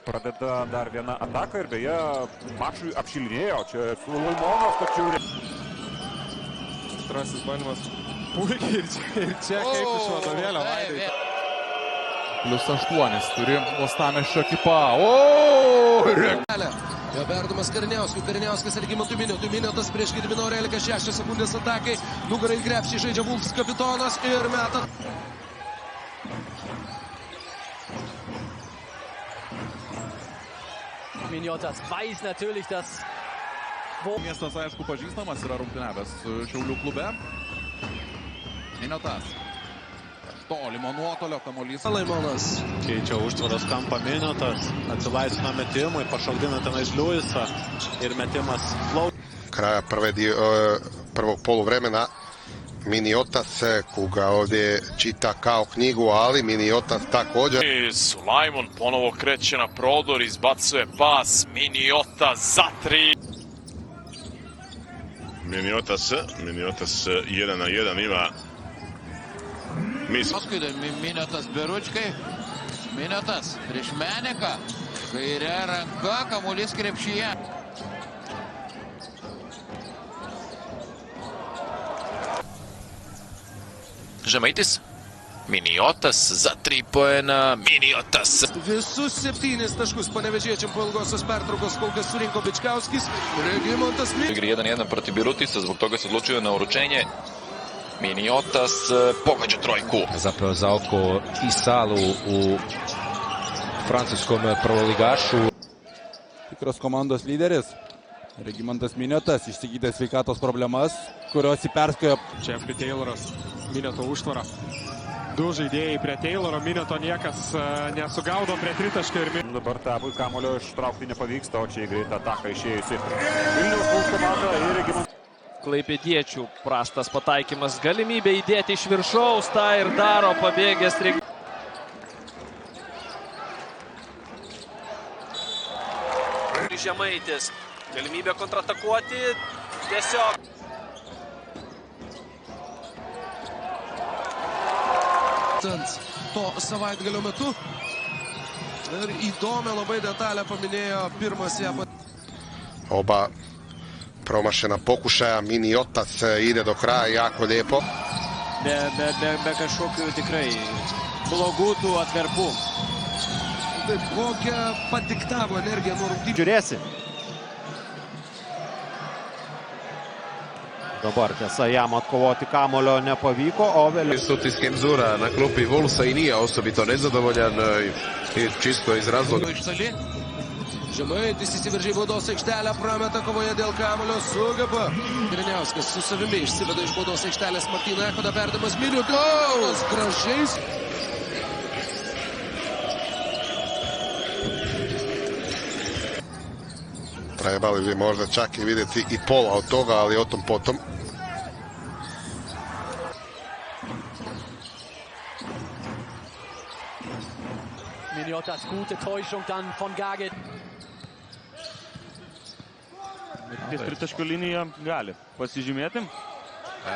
Pradeda dar vieną ataką ir beje mačui apšilinėjo. Čia su Laimonas tačiau. Antrasis bandymas puikiai ir čia kaip iš vadovėlio Vaidai. +8 turi Uostamiesčio ekipa. Jo perdamas Kariniauskui, Kariniauskas Regimantui Minėtui, Minėtas prieš Gedimino Aureliką, 6 sekundės atakai, nugarai į krepšį žaidžia Wolves kapitonas ir meta. Minėtas weiß natürlich, dass Miestas, aišku, pažįstamas yra rungtyniavęs Šiaulių klube. Minėtas. Tolimo nuotolio kamuolys. Laimonas. Keičia užtvaros kampą Minėtas, atsilaisvina metimui, pašaldina tenais Liujisą ir metimas kraja prvog poluvremena Miniotas, koga ovdje čita kao knjigu, ali Miniotas također. Sulajmon ponovo kreće na prodor, izbacuje pas, Miniotas za 3. Miniotas 1 na 1 ima. Minėtas Beručkai, Minėtas prieš Meniką, kairė ranka, kamuolys krepšyje. Žemaitis, Miniotas za 3 poena, Miniotas. Visus 7 taškus Panevėžiečiam po ilgosios pertraukos kol kas surinko Bičkauskis, Regimantas Minėtas. Igri 1-1 protiv Birutisa, zbog toga se odlučuje na uručenje. Miniotas pogađa trojku. Zapeo za oko i Salu u francuskom prvoligašu. Tikras komandos lyderis. Regimantas Minėtas išsigydė sveikatos problemas, kurios įperskėjo. Jeffrey Tayloras, Minėto užtvara. Du žaidėjai prie Tayloro, Minėto niekas nesugaudo prie tritaškio ir Dabar Tabui kamulio ištraukti nepavyksta, o čia į greitą ataką išėjusi Vilniaus Wolves komanda ir Regimantas. klaipėdiečių prastas pataikymas, galimybė įdėti iš viršaus, tą ir daro pabėgęs Žemaitis, galimybė kontratakuoti, tiesiog. To savaitgalio metu ir įdomią labai detalę paminėjo pirmas ją. Oba promašena pokušaja, Miniotas ide do kraja jako lijepo. Be kažkokių tikrai blogų tų atkarpų. Taip, kokią padiktavo energiją nuo rungtynių. Žiūrėsi. Dabar tiesa, jam atkovoti kamulio nepavyko, o vėliau. Sutis Kenzura na klupi Wolvesa i nije osobito nezadovoljan i čisto iz razloga. Žemaitis įsiveržė į baudos aikštelę, prameta kovoje dėl kamulio, sugeba. Kariniauskas su savimi išsiveda iš baudos aikštelės Martyno Echodą, perdamas Minėtas gražiais. Trebali bi možda čak i vidjeti i pola od toga, ali o tom potom. Miniotas, gute Täuschung dann von Gaget. ties tritaškio linija gali pasižymėti.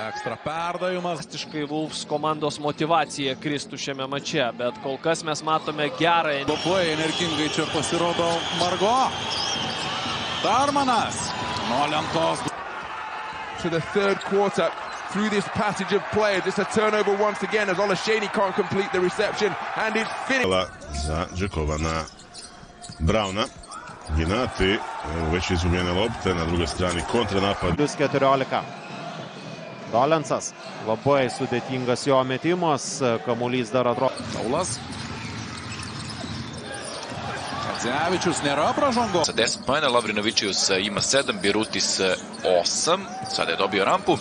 Ekstra perdavimas. Faktiškai Wolves komandos motivacija kristų šiame mače, bet kol kas mes matome gerą. Labai energingai čia pasirodo Margo. Darmanas. Nuo lentos. To the third quarter through this passage of play. Just a turnover once again as Olasheni can't complete the reception and it's finished. Za Đekova na Brauna. Ginati, već izgubljene lopte, na drugoj strani kontranapad. Plus 14. Dolensas, labai sudėtingas jo metimas, kamuolys dar atrodo. Saulas. Kadzevičius nėra pražangos. Sa 10 poena, Lavrinovičius ima 7, Birutis 8, sada je dobio rampu.